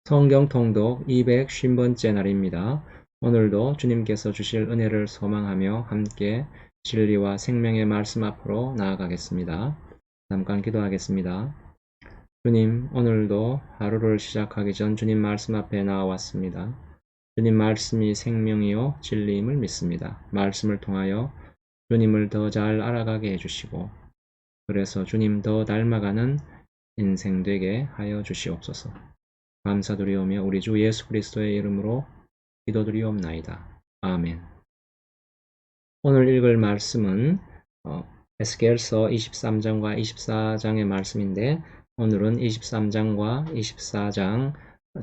성경 통독 250번째 날입니다. 오늘도 주님께서 주실 은혜를 소망하며 함께 진리와 생명의 말씀 앞으로 나아가겠습니다. 잠깐 기도하겠습니다. 주님, 오늘도 하루를 시작하기 전 주님 말씀 앞에 나와왔습니다. 주님 말씀이 생명이요 진리임을 믿습니다. 말씀을 통하여 주님을 더 잘 알아가게 해주시고 그래서 주님 더 닮아가는 인생 되게 하여 주시옵소서. 감사드리오며 우리 주 예수 그리스도의 이름으로 기도드리옵나이다. 아멘. 오늘 읽을 말씀은 에스겔서 23장과 24장의 말씀인데 오늘은 23장과 24장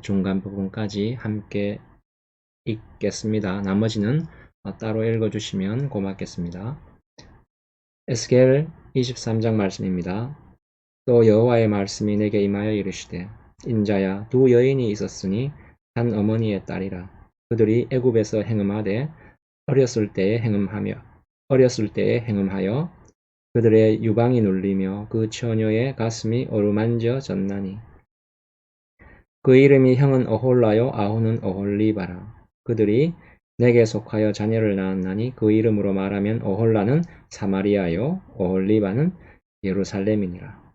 중간 부분까지 함께 읽겠습니다. 나머지는 따로 읽어주시면 고맙겠습니다. 에스겔 23장 말씀입니다. 또 여호와의 말씀이 내게 임하여 이르시되 인자야, 두 여인이 있었으니 한 어머니의 딸이라. 그들이 애굽에서 행음하되 어렸을 때에 행음하여 그들의 유방이 눌리며 그 처녀의 가슴이 어루만져 졌나니 그 이름이 형은 오홀라요 아호는 오홀리바라. 그들이 내게 속하여 자녀를 낳았나니 그 이름으로 말하면 오홀라는 사마리아요 오홀리바는 예루살렘이니라.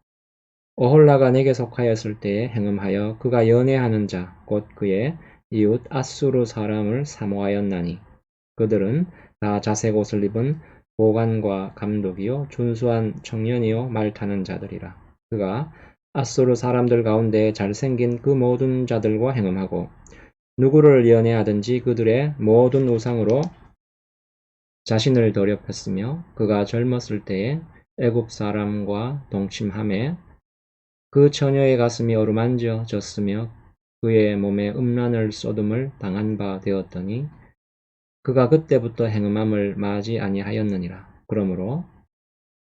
오홀라가 내게 속하였을 때에 행음하여 그가 연애하는 자 곧 그의 이웃 아수르 사람을 사모하였나니 그들은 다 자색 옷을 입은 보관과 감독이요 준수한 청년이요 말타는 자들이라. 그가 아수르 사람들 가운데 잘생긴 그 모든 자들과 행음하고 누구를 연애하든지 그들의 모든 우상으로 자신을 더럽혔으며 그가 젊었을 때에 애굽 사람과 동침함에 그 처녀의 가슴이 어루만져 졌으며 그의 몸에 음란을 쏟음을 당한 바 되었더니 그가 그때부터 행음함을 마지 아니하였느니라. 그러므로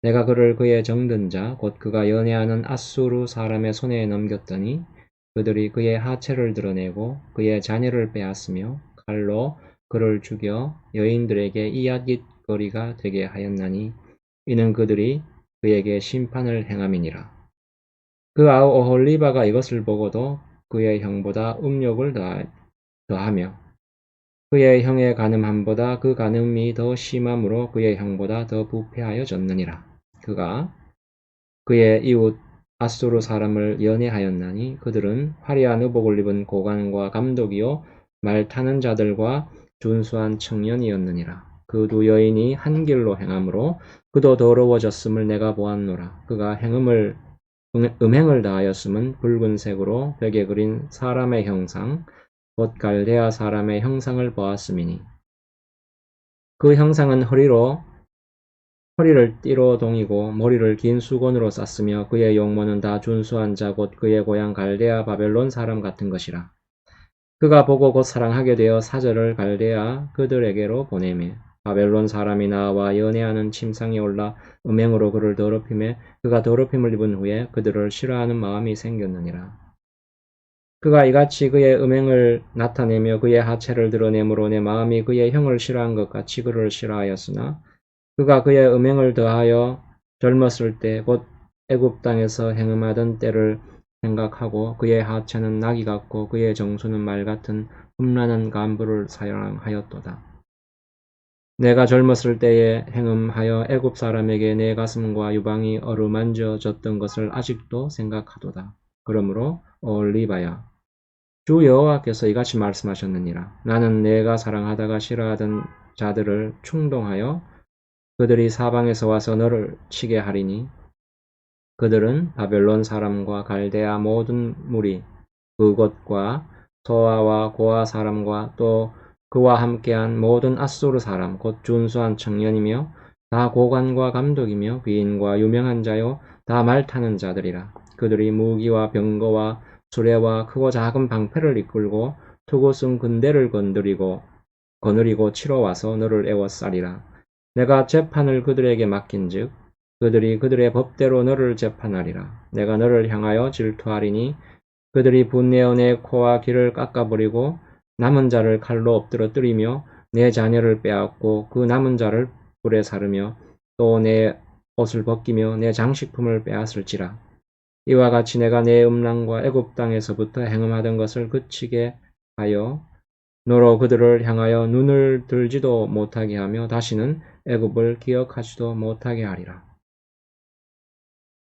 내가 그를 그의 정든 자 곧 그가 연애하는 아수르 사람의 손에 넘겼더니 그들이 그의 하체를 드러내고 그의 자녀를 빼앗으며 칼로 그를 죽여 여인들에게 이야깃거리가 되게 하였나니 이는 그들이 그에게 심판을 행함이니라. 그 아우 오홀리바가 이것을 보고도 그의 형보다 음욕을 더하며 그의 형의 간음함보다 그 간음이 더 심함으로 그의 형보다 더 부패하여졌느니라. 그가 그의 이웃 아수르 사람을 연애하였나니 그들은 화려한 의복을 입은 고관과 감독이요 말 타는 자들과 준수한 청년이었느니라. 그 두 여인이 한 길로 행함으로 그도 더러워졌음을 내가 보았노라. 그가 음행을 다하였음은 붉은색으로 벽에 그린 사람의 형상 곧 갈대아 사람의 형상을 보았음이니 그 형상은 허리를 띠로 동이고 머리를 긴 수건으로 쌌으며 그의 용모는 다 준수한 자 곧 그의 고향 갈대아 바벨론 사람 같은 것이라. 그가 보고 곧 사랑하게 되어 사절을 갈대아 그들에게로 보내매 바벨론 사람이 나와 연애하는 침상에 올라 음행으로 그를 더럽히매 그가 더럽힘을 입은 후에 그들을 싫어하는 마음이 생겼느니라. 그가 이같이 그의 음행을 나타내며 그의 하체를 드러내므로 내 마음이 그의 형을 싫어한 것 같이 그를 싫어하였으나 그가 그의 음행을 더하여 젊었을 때 곧 애굽 땅에서 행음하던 때를 생각하고 그의 하체는 나귀 같고 그의 정수는 말 같은 흠란한 간부를 사랑하였도다. 내가 젊었을 때에 행음하여 애굽 사람에게 내 가슴과 유방이 어루만져졌던 것을 아직도 생각하도다. 그러므로 오홀리바야, 주 여호와께서 이같이 말씀하셨느니라. 나는 내가 사랑하다가 싫어하던 자들을 충동하여 그들이 사방에서 와서 너를 치게 하리니 그들은 바벨론 사람과 갈대아 모든 무리 그곳과 소아와 고아 사람과 또 그와 함께한 모든 아수르 사람 곧 준수한 청년이며 다 고관과 감독이며 귀인과 유명한 자요 다 말 타는 자들이라. 그들이 무기와 병거와 수레와 크고 작은 방패를 이끌고 투구승 군대를 거느리고 치러 와서 너를 애워싸리라. 내가 재판을 그들에게 맡긴즉 그들이 그들의 법대로 너를 재판하리라. 내가 너를 향하여 질투하리니 그들이 분내어 내 코와 귀를 깎아버리고 남은 자를 칼로 엎드러뜨리며 내 자녀를 빼앗고 그 남은 자를 불에 사르며 또 내 옷을 벗기며 내 장식품을 빼앗을지라. 이와 같이 내가 내 음란과 애굽 땅에서부터 행음하던 것을 그치게 하여 너로 그들을 향하여 눈을 들지도 못하게 하며 다시는 애굽을 기억하지도 못하게 하리라.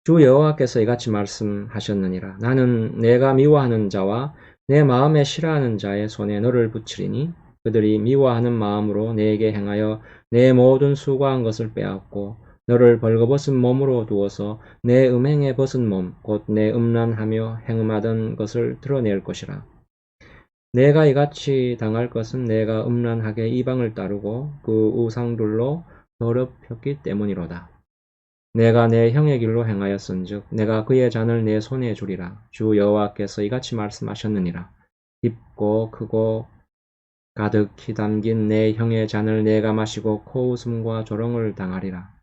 주 여호와께서 이같이 말씀하셨느니라. 나는 내가 미워하는 자와 내 마음에 싫어하는 자의 손에 너를 붙이리니 그들이 미워하는 마음으로 내게 행하여 내 모든 수고한 것을 빼앗고 너를 벌거벗은 몸으로 두어서 내 음행에 벗은 몸, 곧 내 음란하며 행음하던 것을 드러낼 것이라. 내가 이같이 당할 것은 내가 음란하게 이방을 따르고 그 우상들로 더럽혔기 때문이로다. 내가 내 형의 길로 행하였은즉 내가 그의 잔을 내 손에 주리라. 주 여호와께서 이같이 말씀하셨느니라. 깊고 크고 가득히 담긴 내 형의 잔을 내가 마시고 코웃음과 조롱을 당하리라.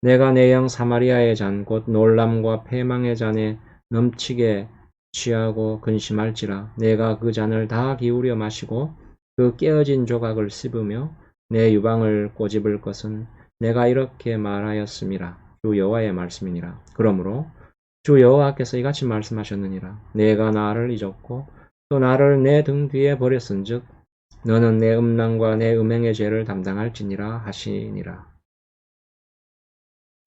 내가 내 영 사마리아의 잔 곧 놀람과 패망의 잔에 넘치게 취하고 근심할지라. 내가 그 잔을 다 기울여 마시고 그 깨어진 조각을 씹으며 내 유방을 꼬집을 것은 내가 이렇게 말하였음이라. 주 여호와의 말씀이니라. 그러므로 주 여호와께서 이같이 말씀하셨느니라. 내가 나를 잊었고 또 나를 내 등 뒤에 버렸은즉 너는 내 음란과 내 음행의 죄를 담당할지니라 하시니라.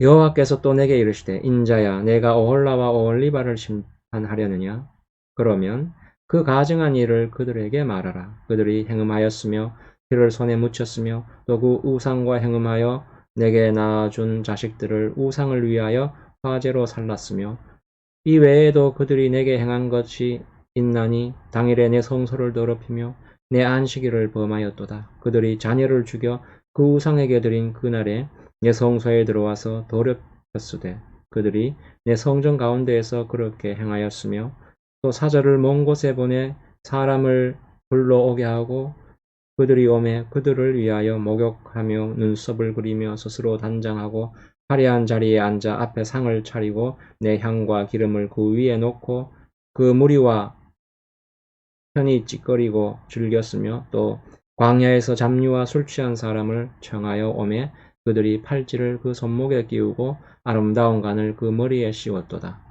여호와께서 또 내게 이르시되 인자야 내가 오홀라와 오홀리바를 심판하려느냐? 그러면 그 가증한 일을 그들에게 말하라. 그들이 행음하였으며 피를 손에 묻혔으며 또 그 우상과 행음하여 내게 낳아준 자식들을 우상을 위하여 화제로 살랐으며 이 외에도 그들이 내게 행한 것이 있나니 당일에 내 성소를 더럽히며 내 안식일을 범하였도다. 그들이 자녀를 죽여 그 우상에게 드린 그날에 내 성소에 들어와서 더럽혔으되 그들이 내 성전 가운데에서 그렇게 행하였으며 또 사절을 먼 곳에 보내 사람을 불러오게 하고 그들이 오매 그들을 위하여 목욕하며 눈썹을 그리며 스스로 단장하고 화려한 자리에 앉아 앞에 상을 차리고 내 향과 기름을 그 위에 놓고 그 무리와 편히 찌꺼리고 즐겼으며 또 광야에서 잡류와 술 취한 사람을 청하여 오매 그들이 팔찌를 그 손목에 끼우고 아름다운 간을 그 머리에 씌웠도다.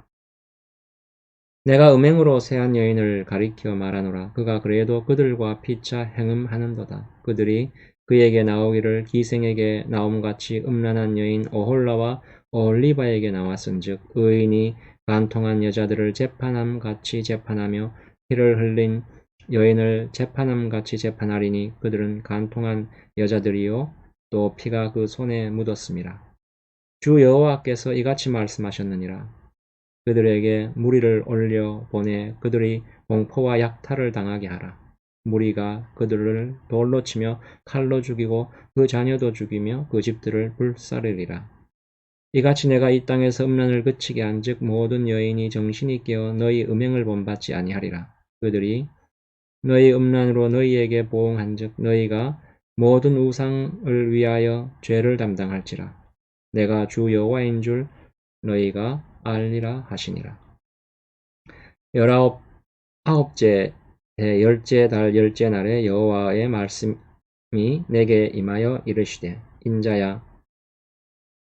내가 음행으로 세한 여인을 가리켜 말하노라. 그가 그래도 그들과 피차 행음하는도다. 그들이 그에게 나오기를 기생에게 나옴같이 음란한 여인 오홀라와 오홀리바에게 나왔은즉 의인이 간통한 여자들을 재판함같이 재판하며 피를 흘린 여인을 재판함같이 재판하리니 그들은 간통한 여자들이요 또 피가 그 손에 묻었음이라. 주 여호와께서 이같이 말씀하셨느니라. 그들에게 무리를 올려 보내 그들이 공포와 약탈을 당하게 하라. 무리가 그들을 돌로 치며 칼로 죽이고 그 자녀도 죽이며 그 집들을 불사르리라. 이같이 내가 이 땅에서 음란을 그치게 한즉 모든 여인이 정신이 깨어 너희 음행을 본받지 아니하리라. 그들이 너희 음란으로 너희에게 보응한즉 너희가 모든 우상을 위하여 죄를 담당할지라. 내가 주 여호와인 줄 너희가 알리라 하시니라. 아홉째 해 열째 달 열째 날에 여호와의 말씀이 내게 임하여 이르시되 인자야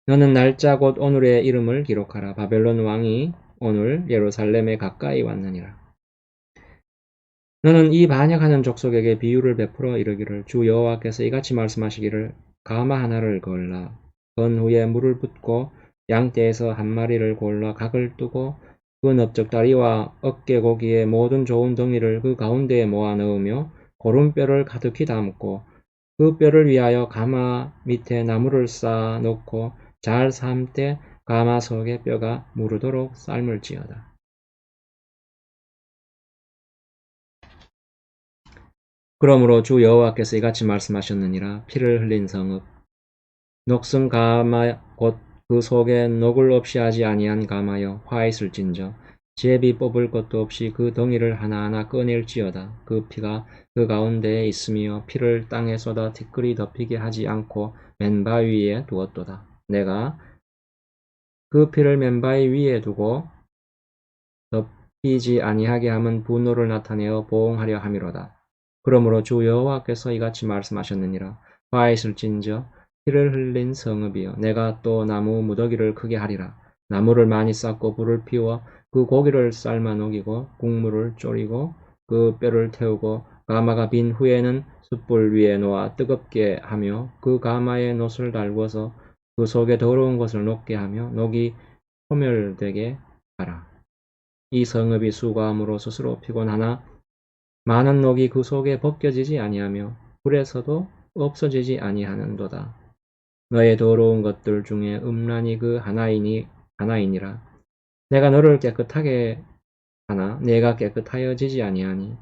너는 날짜 곧 오늘의 이름을 기록하라. 바벨론 왕이 오늘 예루살렘에 가까이 왔느니라. 너는 이 반역하는 족속에게 비유를 베풀어 이르기를 주 여호와께서 이같이 말씀하시기를 가마 하나를 걸라. 건 후에 물을 붓고 양떼에서 한 마리를 골라 각을 뜨고 그 넓적다리와 어깨고기의 모든 좋은 덩이를 그 가운데에 모아 넣으며 고름뼈를 가득히 담고 그 뼈를 위하여 가마 밑에 나무를 쌓아 놓고 잘 삶되 가마 속에 뼈가 무르도록 삶을지어다. 그러므로 주 여호와께서 이같이 말씀하셨느니라. 피를 흘린 성읍 녹슨 가마 곧 그 속에 녹을 없이 하지 아니한 가마여 화 있을진저 제비 뽑을 것도 없이 그 덩이를 하나하나 꺼낼지어다. 그 피가 그 가운데에 있으며 피를 땅에 쏟아 티끌이 덮이게 하지 않고 맨바위 위에 두었도다. 내가 그 피를 맨바위 위에 두고 덮이지 아니하게 함은 분노를 나타내어 보응하려 함이로다. 그러므로 주 여호와께서 이같이 말씀하셨느니라. 화 있을진저 피를 흘린 성읍이여 내가 또 나무 무더기를 크게 하리라. 나무를 많이 쌓고 불을 피워 그 고기를 삶아 녹이고 국물을 졸이고 그 뼈를 태우고 가마가 빈 후에는 숯불 위에 놓아 뜨겁게 하며 그 가마에 놋을 달궈서 그 속에 더러운 것을 녹게 하며 녹이 소멸되게 하라. 이 성읍이 수고함으로 스스로 피곤하나 많은 녹이 그 속에 벗겨지지 아니하며 불에서도 없어지지 아니하는도다. 너의 더러운 것들 중에 음란이 그 하나이니라. 내가 너를 깨끗하게 하나 내가 깨끗하여지지 아니하니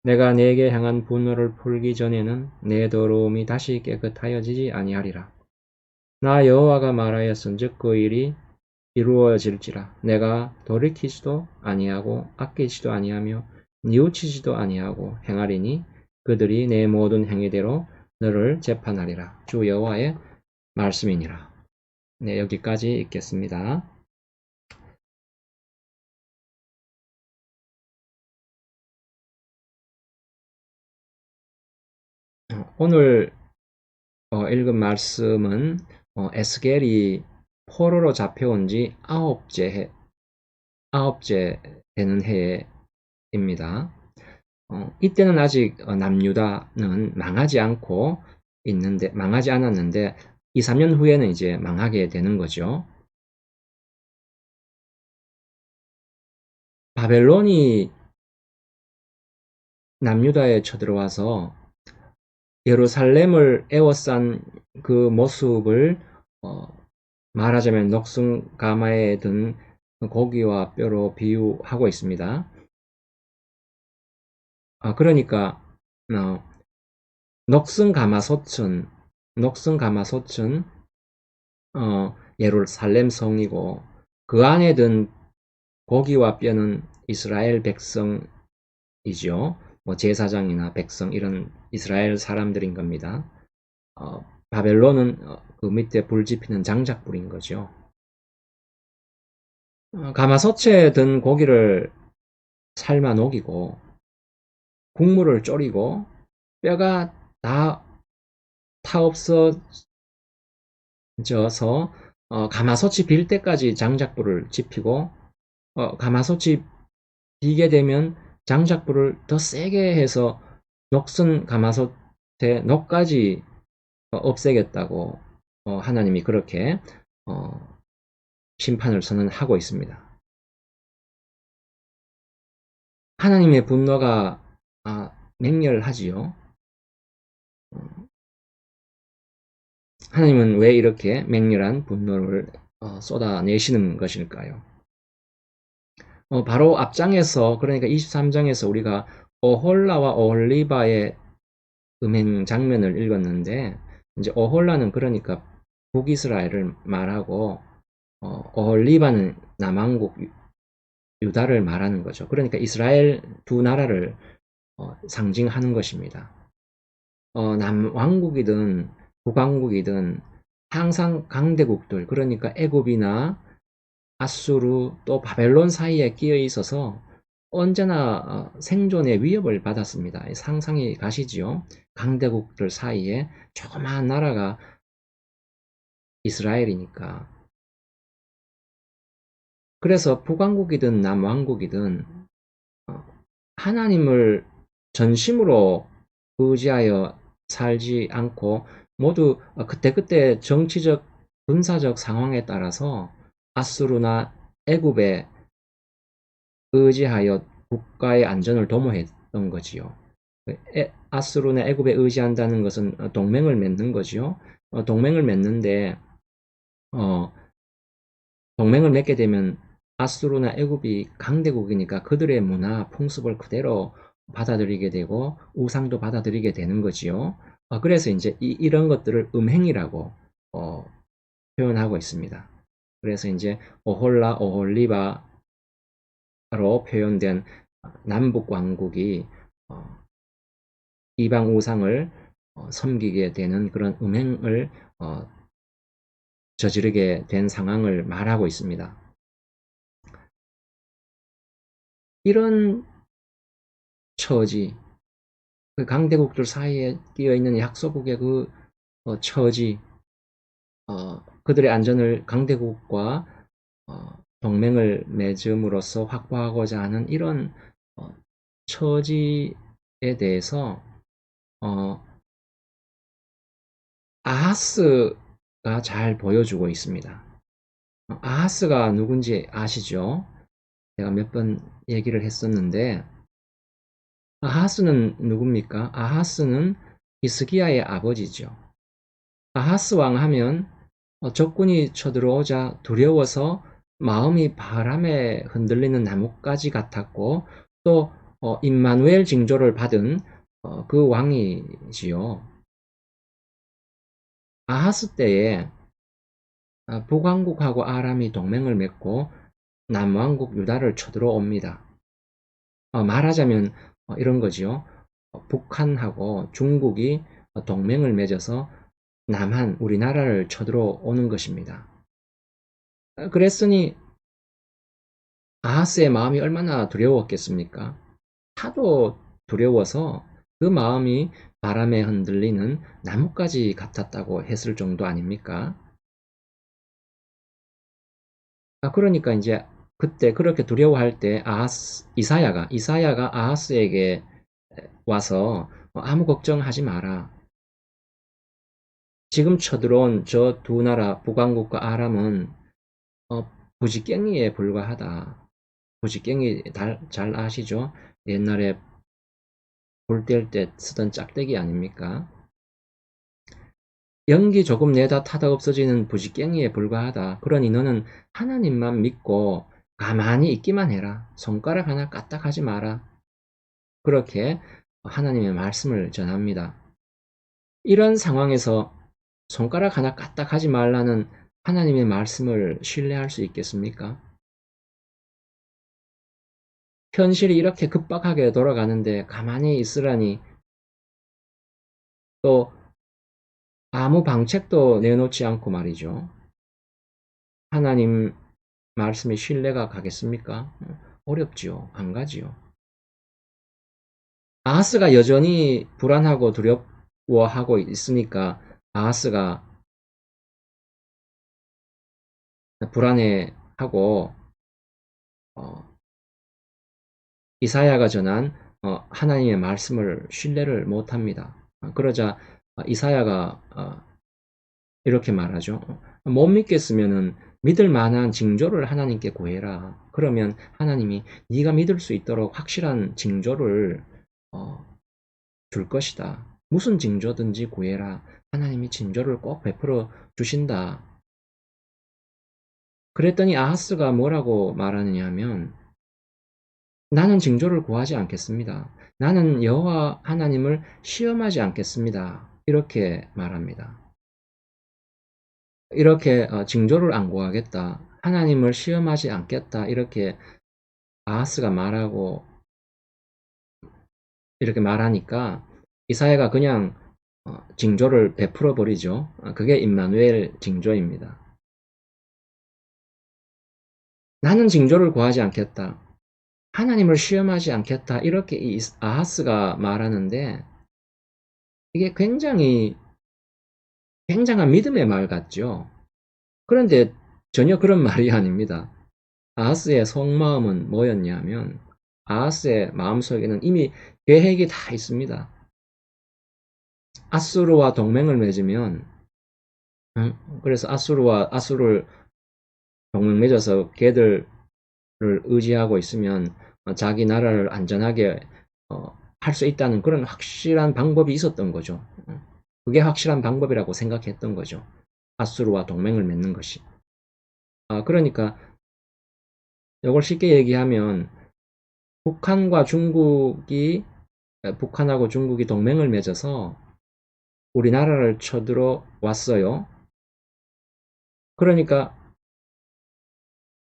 내가 내게 향한 분노를 풀기 전에는 내 더러움이 다시 깨끗하여지지 아니하리라. 나 여호와가 말하였은즉 그 일이 이루어질지라. 내가 돌이키지도 아니하고 아끼지도 아니하며 뉘우치지도 아니하고 행하리니 그들이 내 모든 행위대로 너를 재판하리라. 주 여호와의 말씀이니라. 네, 여기까지 읽겠습니다. 오늘 읽은 말씀은 에스겔이 포로로 잡혀온 지 아홉째 되는 해입니다. 이때는 아직 남유다는 망하지 않았는데 2, 3년 후에는 이제 망하게 되는 거죠. 바벨론이 남유다에 쳐들어와서 예루살렘을 에워싼 그 모습을 말하자면 녹슨 가마에 든 고기와 뼈로 비유하고 있습니다. 그러니까 녹슨 가마솥은 예루살렘 성이고 그 안에 든 고기와 뼈는 이스라엘 백성이죠. 뭐 제사장이나 백성 이런 이스라엘 사람들인 겁니다. 바벨론은 그 밑에 불 지피는 장작불인 거죠. 가마솥에 든 고기를 삶아 녹이고 국물을 졸이고 뼈가 다 타없어져서 가마솥이 빌 때까지 장작불을 지피고 가마솥이 비게 되면 장작불을 더 세게 해서 녹슨 가마솥의 녹까지 없애겠다고 하나님이 그렇게 심판을 선언하고 있습니다. 하나님의 분노가 맹렬하지요. 하나님은 왜 이렇게 맹렬한 분노를 쏟아내시는 것일까요? 바로 앞장에서 그러니까 23장에서 우리가 오홀라와 오홀리바의 음행 장면을 읽었는데 이제 오홀라는 그러니까 북이스라엘을 말하고 오홀리바는 남왕국 유다를 말하는 거죠. 그러니까 이스라엘 두 나라를 상징하는 것입니다. 남왕국이든 북왕국이든 항상 강대국들 그러니까 애굽이나 아수르 또 바벨론 사이에 끼어 있어서 언제나 생존의 위협을 받았습니다. 상상이 가시지요? 강대국들 사이에 조그마한 나라가 이스라엘이니까. 그래서 북왕국이든 남왕국이든 하나님을 전심으로 의지하여 살지 않고 모두 그때그때 정치적 군사적 상황에 따라서 아수르나 애굽에 의지하여 국가의 안전을 도모했던 거지요. 아수르나 애굽에 의지한다는 것은 동맹을 맺는 거지요. 동맹을 맺는데 동맹을 맺게 되면 아수르나 애굽이 강대국이니까 그들의 문화, 풍습을 그대로 받아들이게 되고 우상도 받아들이게 되는 거지요. 그래서 이제 이런 것들을 음행이라고 표현하고 있습니다. 그래서 이제 오홀라, 오홀리바로 표현된 남북 왕국이 이방 우상을 섬기게 되는 그런 음행을 저지르게 된 상황을 말하고 있습니다. 이런 처지, 그 강대국들 사이에 끼어 있는 약소국의 그 처지, 그들의 안전을 강대국과 동맹을 맺음으로써 확보하고자 하는 이런 처지에 대해서 아하스가 잘 보여주고 있습니다. 아하스가 누군지 아시죠? 제가 몇 번 얘기를 했었는데, 아하스는 누굽니까? 아하스는 히스기야의 아버지죠. 아하스 왕 하면 적군이 쳐들어오자 두려워서 마음이 바람에 흔들리는 나뭇가지 같았고, 또 임마누엘 징조를 받은 그 왕이지요. 아하스 때에 북왕국하고 아람이 동맹을 맺고 남왕국 유다를 쳐들어옵니다. 말하자면 이런 거지요. 북한하고 중국이 동맹을 맺어서 남한, 우리나라를 쳐들어오는 것입니다. 그랬으니 아하스의 마음이 얼마나 두려웠겠습니까? 하도 두려워서 그 마음이 바람에 흔들리는 나뭇가지 같았다고 했을 정도 아닙니까? 그러니까 이제 그때 그렇게 두려워할 때 이사야가 아하스에게 와서 아무 걱정하지 마라. 지금 쳐들어온 저 두 나라 북왕국과 아람은 부지깽이에 불과하다. 부지깽이 잘 아시죠? 옛날에 불 뗄 때 쓰던 짝대기 아닙니까? 연기 조금 내다 타다 없어지는 부지깽이에 불과하다. 그러니 너는 하나님만 믿고 가만히 있기만 해라. 손가락 하나 까딱하지 마라. 그렇게 하나님의 말씀을 전합니다. 이런 상황에서 손가락 하나 까딱하지 말라는 하나님의 말씀을 신뢰할 수 있겠습니까? 현실이 이렇게 급박하게 돌아가는데 가만히 있으라니, 또 아무 방책도 내놓지 않고 말이죠. 하나님 말씀에 신뢰가 가겠습니까? 어렵지요. 안 가지요. 아하스가 여전히 불안하고 두려워하고 있으니까 아하스가 불안해하고 이사야가 전한 하나님의 말씀을 신뢰를 못합니다. 그러자 이사야가 이렇게 말하죠. 못 믿겠으면은 믿을 만한 징조를 하나님께 구해라. 그러면 하나님이 네가 믿을 수 있도록 확실한 징조를 줄 것이다. 무슨 징조든지 구해라. 하나님이 징조를 꼭 베풀어 주신다. 그랬더니 아하스가 뭐라고 말하느냐 하면, 나는 징조를 구하지 않겠습니다. 나는 여호와 하나님을 시험하지 않겠습니다. 이렇게 말합니다. 이렇게 징조를 안 구하겠다. 하나님을 시험하지 않겠다. 이렇게 아하스가 말하고 이렇게 말하니까 이사야가 그냥 징조를 베풀어 버리죠. 그게 임마누엘 징조입니다. 나는 징조를 구하지 않겠다. 하나님을 시험하지 않겠다. 이렇게 이 아하스가 말하는데 이게 굉장한 믿음의 말 같죠. 그런데 전혀 그런 말이 아닙니다. 아하스의 속마음은 뭐였냐면, 아하스의 마음속에는 이미 계획이 다 있습니다. 아수르와 동맹을 맺으면, 그래서 아수르를 동맹 맺어서 걔들을 의지하고 있으면 자기 나라를 안전하게 할 수 있다는 그런 확실한 방법이 있었던 거죠. 그게 확실한 방법이라고 생각했던 거죠. 아수르와 동맹을 맺는 것이. 그러니까 이걸 쉽게 얘기하면 북한하고 중국이 동맹을 맺어서 우리나라를 쳐들어왔어요. 그러니까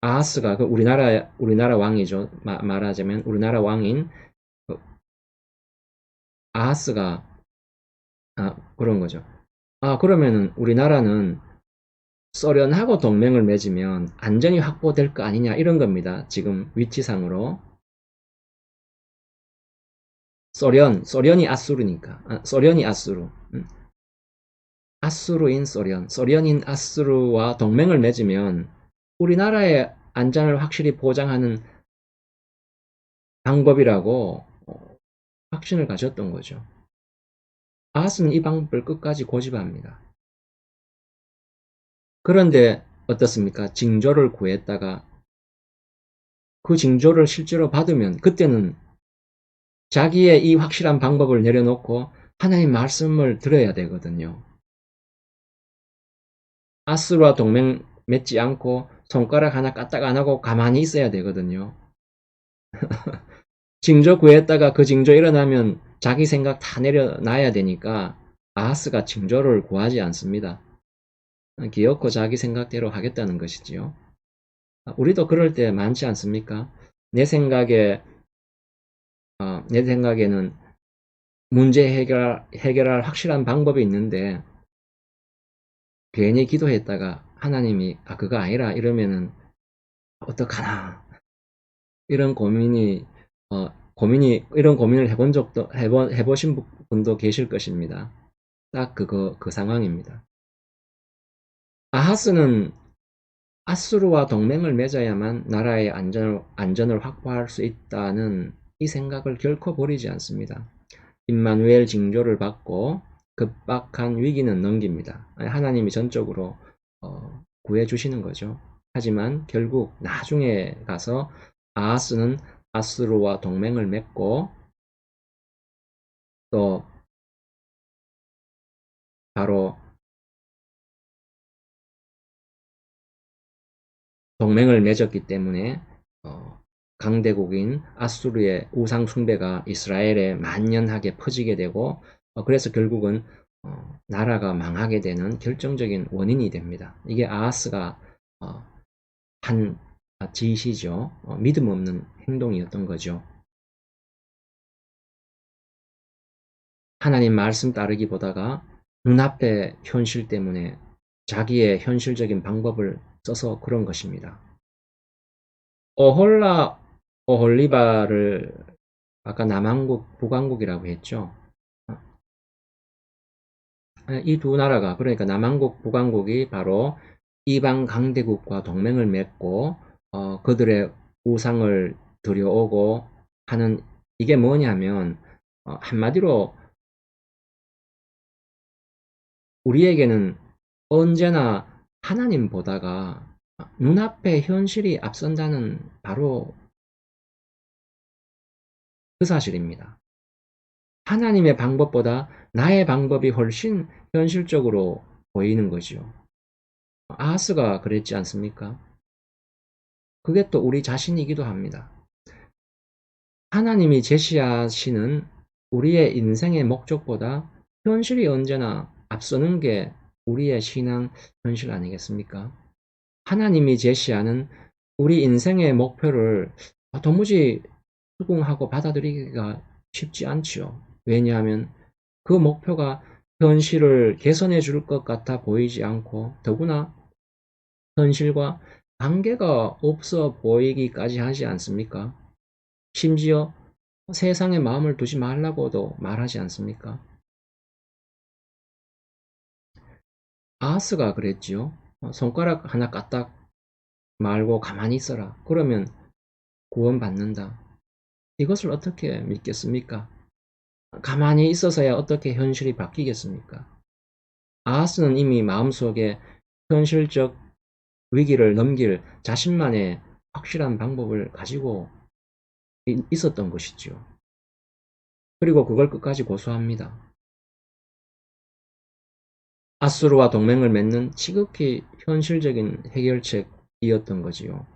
아하스가 그 우리나라 왕이죠. 말하자면 우리나라 왕인 아하스가 그런 거죠. 그러면은 우리나라는 소련하고 동맹을 맺으면 안전이 확보될 거 아니냐 이런 겁니다. 지금 위치상으로. 소련이 아수르니까. 소련이 아수르. 아수르인 소련인 아수르와 동맹을 맺으면 우리나라의 안전을 확실히 보장하는 방법이라고 확신을 가졌던 거죠. 아하스는 이 방법을 끝까지 고집합니다. 그런데 어떻습니까? 징조를 구했다가 그 징조를 실제로 받으면 그때는 자기의 이 확실한 방법을 내려놓고 하나님 말씀을 들어야 되거든요. 아스루와 동맹 맺지 않고 손가락 하나 까딱 안 하고 가만히 있어야 되거든요. 징조 구했다가 그 징조 일어나면 자기 생각 다 내려놔야 되니까 아하스가 징조를 구하지 않습니다. 기어코 자기 생각대로 하겠다는 것이지요. 우리도 그럴 때 많지 않습니까? 내 생각에는 문제 해결할 확실한 방법이 있는데 괜히 기도했다가 하나님이 그거 아니라 이러면은 어떡하나 이런 이런 고민을 해보신 분도 계실 것입니다. 딱 그 상황입니다. 아하스는 아수르와 동맹을 맺어야만 나라의 안전을 확보할 수 있다는 이 생각을 결코 버리지 않습니다. 임마누엘 징조를 받고 급박한 위기는 넘깁니다. 하나님이 전적으로 구해주시는 거죠. 하지만 결국 나중에 가서 아하스는 아수르와 동맹을 맺고 또 바로 동맹을 맺었기 때문에 강대국인 아수르의 우상 숭배가 이스라엘에 만연하게 퍼지게 되고 그래서 결국은 나라가 망하게 되는 결정적인 원인이 됩니다. 이게 아하스가 한 짓이죠. 믿음 없는 행동이었던 거죠. 하나님 말씀 따르기보다가 눈앞의 현실 때문에 자기의 현실적인 방법을 써서 그런 것입니다. 어홀라, 어홀리바를 아까 남한국, 북한국이라고 했죠. 이 두 나라가 그러니까 남한국, 북한국이 바로 이방 강대국과 동맹을 맺고 그들의 우상을 들여오고 하는 이게 뭐냐면 한마디로 우리에게는 언제나 하나님보다가 눈앞의 현실이 앞선다는 바로 그 사실입니다. 하나님의 방법보다 나의 방법이 훨씬 현실적으로 보이는 거지요. 아하스가 그랬지 않습니까? 그게 또 우리 자신이기도 합니다. 하나님이 제시하시는 우리의 인생의 목적보다 현실이 언제나 앞서는 게 우리의 신앙 현실 아니겠습니까? 하나님이 제시하는 우리 인생의 목표를 도무지 수긍하고 받아들이기가 쉽지 않지요. 왜냐하면 그 목표가 현실을 개선해 줄 것 같아 보이지 않고 더구나 현실과 관계가 없어 보이기까지 하지 않습니까? 심지어 세상에 마음을 두지 말라고도 말하지 않습니까? 아하스가 그랬지요. 손가락 하나 까딱 말고 가만히 있어라. 그러면 구원받는다. 이것을 어떻게 믿겠습니까? 가만히 있어서야 어떻게 현실이 바뀌겠습니까? 아하스는 이미 마음속에 현실적 위기를 넘길 자신만의 확실한 방법을 가지고 있었던 것이지요. 그리고 그걸 끝까지 고수합니다. 아수르와 동맹을 맺는 지극히 현실적인 해결책이었던 거지요.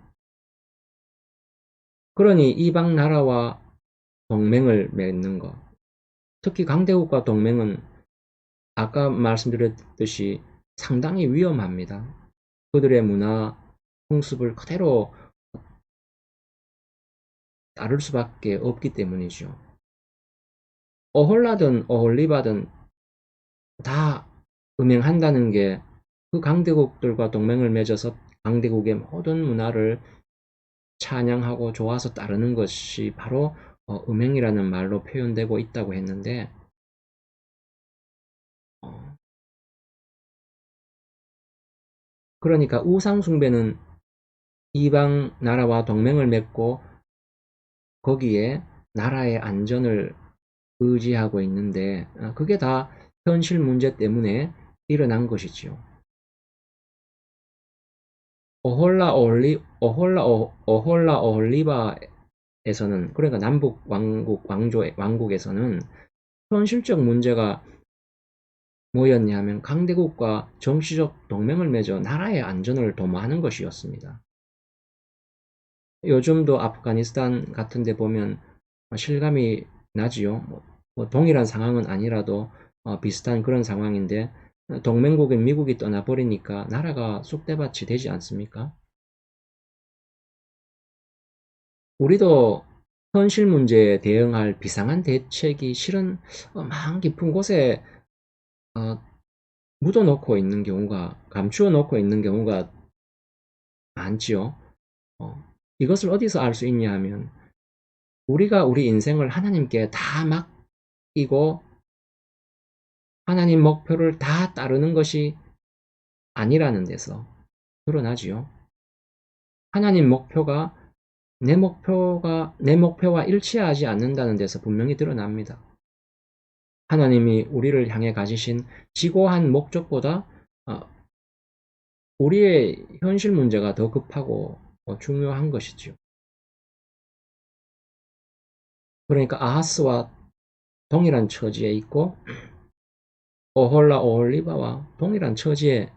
그러니 이방 나라와 동맹을 맺는 것, 특히 강대국과 동맹은 아까 말씀드렸듯이 상당히 위험합니다. 그들의 문화, 풍습을 그대로 따를 수밖에 없기 때문이죠. 어홀라든 어홀리바든 다 음행한다는 게 그 강대국들과 동맹을 맺어서 강대국의 모든 문화를 찬양하고 좋아서 따르는 것이 바로 음행이라는 말로 표현되고 있다고 했는데 어, 그러니까 우상 숭배는 이방 나라와 동맹을 맺고 거기에 나라의 안전을 의지하고 있는데 그게 다 현실 문제 때문에 일어난 것이지요. 어홀라 어홀리바에서는 그러니까 남북 왕국에서는 현실적 문제가 뭐였냐면 강대국과 정치적 동맹을 맺어 나라의 안전을 도모하는 것이었습니다. 요즘도 아프가니스탄 같은 데 보면 실감이 나지요. 뭐 동일한 상황은 아니라도 비슷한 그런 상황인데 동맹국인 미국이 떠나버리니까 나라가 쑥대밭이 되지 않습니까? 우리도 현실 문제에 대응할 비상한 대책이 실은 마음 깊은 곳에 어, 묻어놓고 있는 경우가, 감추어 놓고 있는 경우가 많지요. 이것을 어디서 알 수 있냐 하면 우리가 우리 인생을 하나님께 다 맡기고 하나님 목표를 다 따르는 것이 아니라는 데서 드러나지요. 하나님 목표가 내 목표와 일치하지 않는다는 데서 분명히 드러납니다. 하나님이 우리를 향해 가지신 지고한 목적보다 어, 우리의 현실 문제가 더 급하고 중요한 것이죠. 그러니까 아하스와 동일한 처지에 있고 오홀라 오홀리바와 동일한 처지에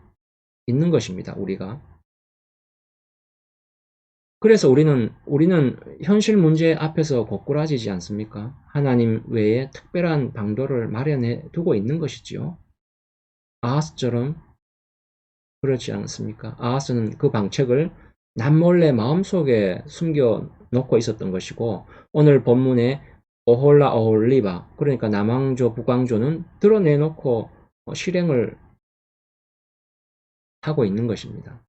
있는 것입니다. 우리가. 그래서 우리는 현실 문제 앞에서 고꾸라지지 않습니까? 하나님 외에 특별한 방도를 마련해 두고 있는 것이지요. 아하스처럼 그렇지 않습니까? 아하스는 그 방책을 남몰래 마음속에 숨겨 놓고 있었던 것이고 오늘 본문에 오홀라 오홀리바 그러니까 남왕조 북왕조는 드러내놓고 실행을 하고 있는 것입니다.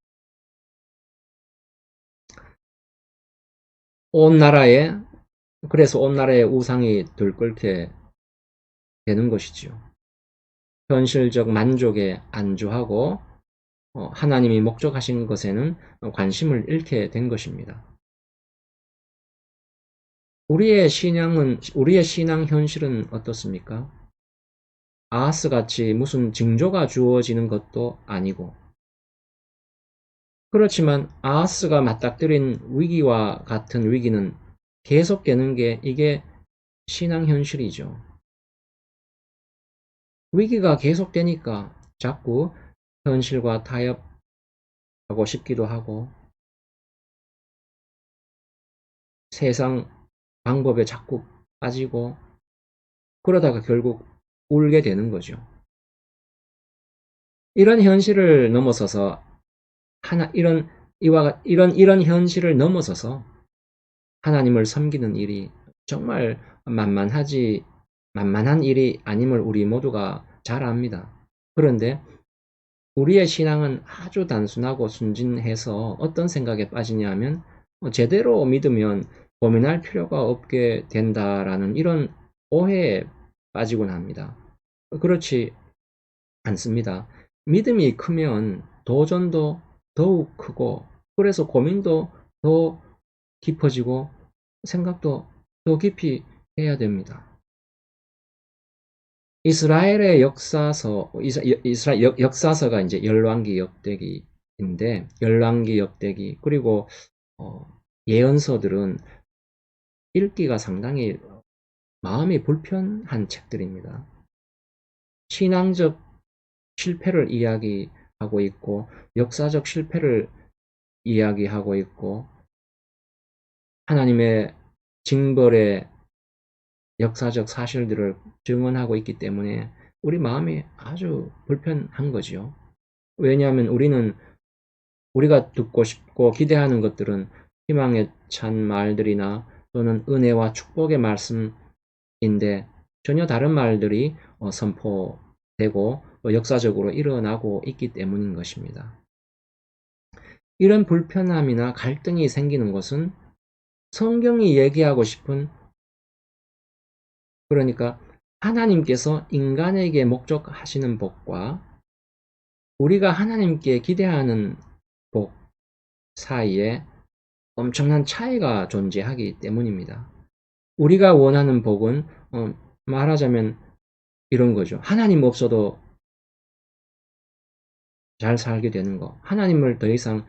온 나라에 그래서 온 나라의 우상이 들끓게 되는 것이지요. 현실적 만족에 안주하고 하나님이 목적하신 것에는 관심을 잃게 된 것입니다. 우리의 신앙 현실은 어떻습니까? 아하스 같이 무슨 징조가 주어지는 것도 아니고 그렇지만 아하스가 맞닥뜨린 위기와 같은 위기는 계속되는 게 이게 신앙 현실이죠. 위기가 계속되니까 자꾸 현실과 타협하고 싶기도 하고 세상 방법에 자꾸 빠지고 그러다가 결국 울게 되는 거죠. 이런 현실을 넘어서서 이런 현실을 넘어서서 하나님을 섬기는 일이 정말 만만한 일이 아님을 우리 모두가 잘 압니다. 그런데 우리의 신앙은 아주 단순하고 순진해서 어떤 생각에 빠지냐 하면 제대로 믿으면 고민할 필요가 없게 된다라는 이런 오해에 빠지곤 합니다. 그렇지 않습니다. 믿음이 크면 도전도 더욱 크고 그래서 고민도 더 깊어지고 생각도 더 깊이 해야 됩니다. 이스라엘의 역사서가 이제 열왕기 역대기인데 열왕기 역대기 그리고 예언서들은 읽기가 상당히 마음이 불편한 책들입니다. 신앙적 실패를 이야기하고 있고 역사적 실패를 이야기하고 있고 하나님의 징벌의 역사적 사실들을 증언하고 있기 때문에 우리 마음이 아주 불편한 거지요. 왜냐하면 우리가 듣고 싶고 기대하는 것들은 희망에 찬 말들이나 또는 은혜와 축복의 말씀인데 전혀 다른 말들이 선포되고 역사적으로 일어나고 있기 때문인 것입니다. 이런 불편함이나 갈등이 생기는 것은 성경이 얘기하고 싶은 그러니까 하나님께서 인간에게 목적하시는 복과 우리가 하나님께 기대하는 복 사이에 엄청난 차이가 존재하기 때문입니다. 우리가 원하는 복은 말하자면 이런 거죠. 하나님 없어도 잘 살게 되는 거. 하나님을 더 이상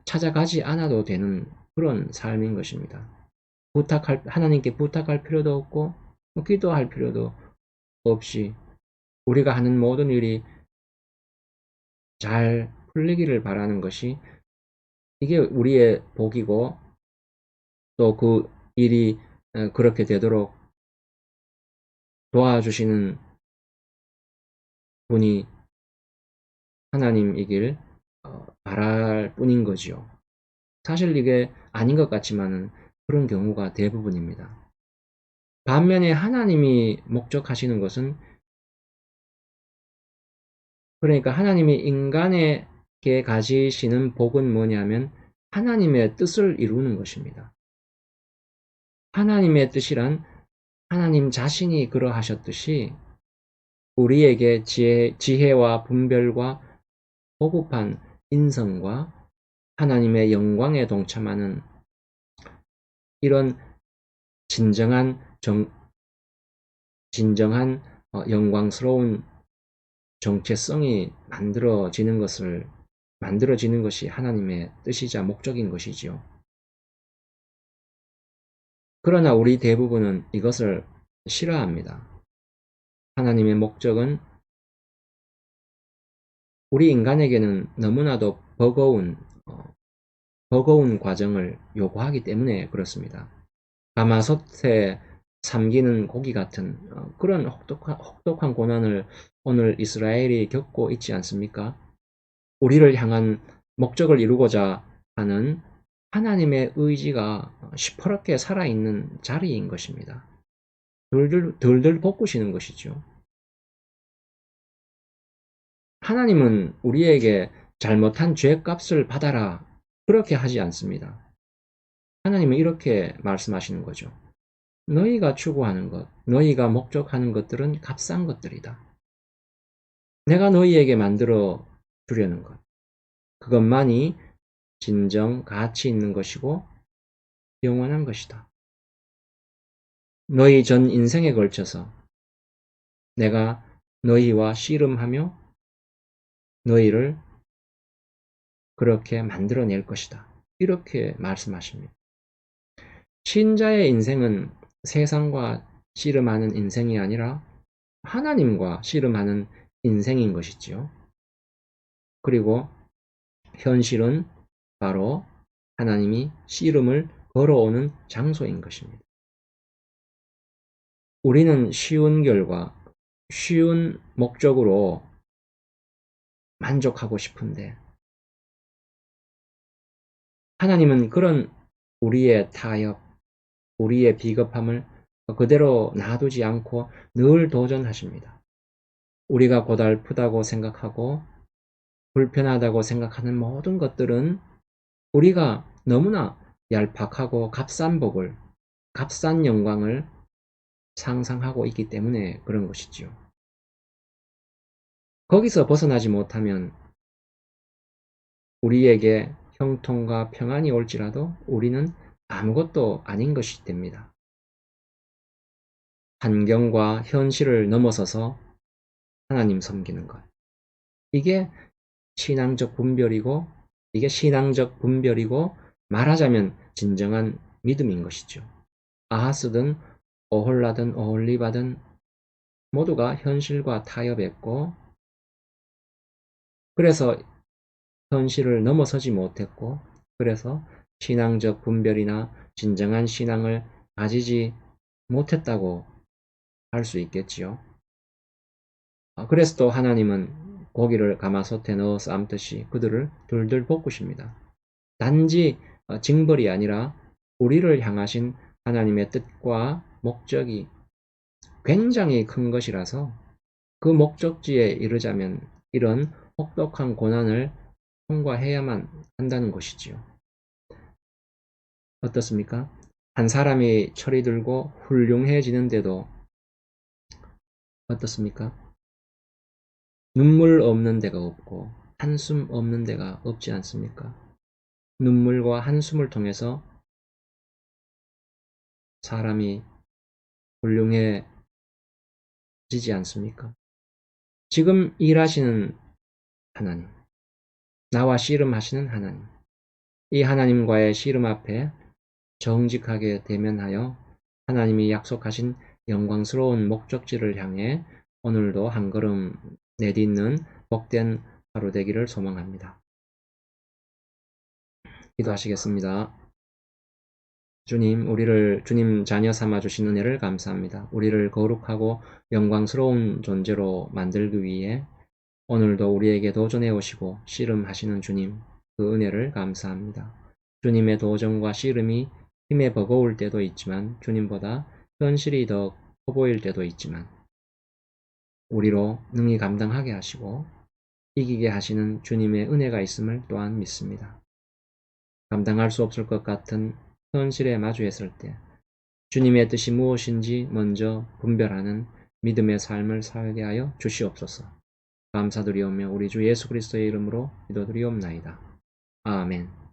찾아가지 않아도 되는 그런 삶인 것입니다. 하나님께 부탁할 필요도 없고, 기도할 필요도 없이 우리가 하는 모든 일이 잘 풀리기를 바라는 것이 이게 우리의 복이고, 또 그 일이 그렇게 되도록 도와주시는 분이 하나님이길 바랄 뿐인 거지요. 사실 이게 아닌 것 같지만은 그런 경우가 대부분입니다. 반면에 하나님이 목적하시는 것은, 그러니까 하나님이 인간에게 가지시는 복은 뭐냐면 하나님의 뜻을 이루는 것입니다. 하나님의 뜻이란 하나님 자신이 그러하셨듯이 우리에게 지혜와 분별과 보급한 인성과 하나님의 영광에 동참하는 이런 진정한 영광스러운 정체성이 만들어지는 것이 하나님의 뜻이자 목적인 것이지요. 그러나 우리 대부분은 이것을 싫어합니다. 하나님의 목적은 우리 인간에게는 너무나도 버거운 과정을 요구하기 때문에 그렇습니다. 가마솥에 삼기는 고기 같은 그런 혹독한 고난을 오늘 이스라엘이 겪고 있지 않습니까? 우리를 향한 목적을 이루고자 하는 하나님의 의지가 시퍼렇게 살아있는 자리인 것입니다. 덜덜 볶으시는 것이죠. 하나님은 우리에게 잘못한 죄값을 받아라 그렇게 하지 않습니다. 하나님은 이렇게 말씀하시는 거죠. 너희가 추구하는 것, 너희가 목적하는 것들은 값싼 것들이다. 내가 너희에게 만들어 주려는 것, 그것만이 진정 가치 있는 것이고 영원한 것이다. 너희 전 인생에 걸쳐서 내가 너희와 씨름하며 너희를 그렇게 만들어낼 것이다. 이렇게 말씀하십니다. 신자의 인생은 세상과 씨름하는 인생이 아니라 하나님과 씨름하는 인생인 것이지요. 그리고 현실은 바로 하나님이 씨름을 걸어오는 장소인 것입니다. 우리는 쉬운 결과, 쉬운 목적으로 만족하고 싶은데 하나님은 그런 우리의 타협, 우리의 비겁함을 그대로 놔두지 않고 늘 도전하십니다. 우리가 고달프다고 생각하고 불편하다고 생각하는 모든 것들은 우리가 너무나 얄팍하고 값싼 복을, 값싼 영광을 상상하고 있기 때문에 그런 것이지요. 거기서 벗어나지 못하면 우리에게 형통과 평안이 올지라도 우리는 아무것도 아닌 것이 됩니다. 환경과 현실을 넘어서서 하나님 섬기는 것. 이게 신앙적 분별이고 말하자면 진정한 믿음인 것이죠. 아하스든 오홀라든 오홀리바든 모두가 현실과 타협했고 그래서 현실을 넘어서지 못했고 그래서 신앙적 분별이나 진정한 신앙을 가지지 못했다고 할 수 있겠지요. 그래서 또 하나님은 고기를 가마솥에 넣어 삶듯이 그들을 둘둘 볶으십니다. 단지 징벌이 아니라 우리를 향하신 하나님의 뜻과 목적이 굉장히 큰 것이라서 그 목적지에 이르자면 이런 혹독한 고난을 통과해야만 한다는 것이지요. 어떻습니까? 한 사람이 철이 들고 훌륭해지는데도 어떻습니까? 눈물 없는 데가 없고 한숨 없는 데가 없지 않습니까? 눈물과 한숨을 통해서 사람이 훌륭해지지 않습니까? 지금 일하시는 하나님, 나와 씨름하시는 하나님, 이 하나님과의 씨름 앞에 정직하게 대면하여 하나님이 약속하신 영광스러운 목적지를 향해 오늘도 한 걸음 내딛는 복된 하루 되기를 소망합니다. 기도하시겠습니다. 주님, 우리를 주님 자녀 삼아 주신 은혜를 감사합니다. 우리를 거룩하고 영광스러운 존재로 만들기 위해 오늘도 우리에게 도전해 오시고 씨름하시는 주님, 그 은혜를 감사합니다. 주님의 도전과 씨름이 힘에 버거울 때도 있지만 주님보다 현실이 더 커 보일 때도 있지만 우리로 능히 감당하게 하시고 이기게 하시는 주님의 은혜가 있음을 또한 믿습니다. 감당할 수 없을 것 같은 현실에 마주했을 때 주님의 뜻이 무엇인지 먼저 분별하는 믿음의 삶을 살게 하여 주시옵소서. 감사드리오며 우리 주 예수 그리스도의 이름으로 기도드리옵나이다. 아멘.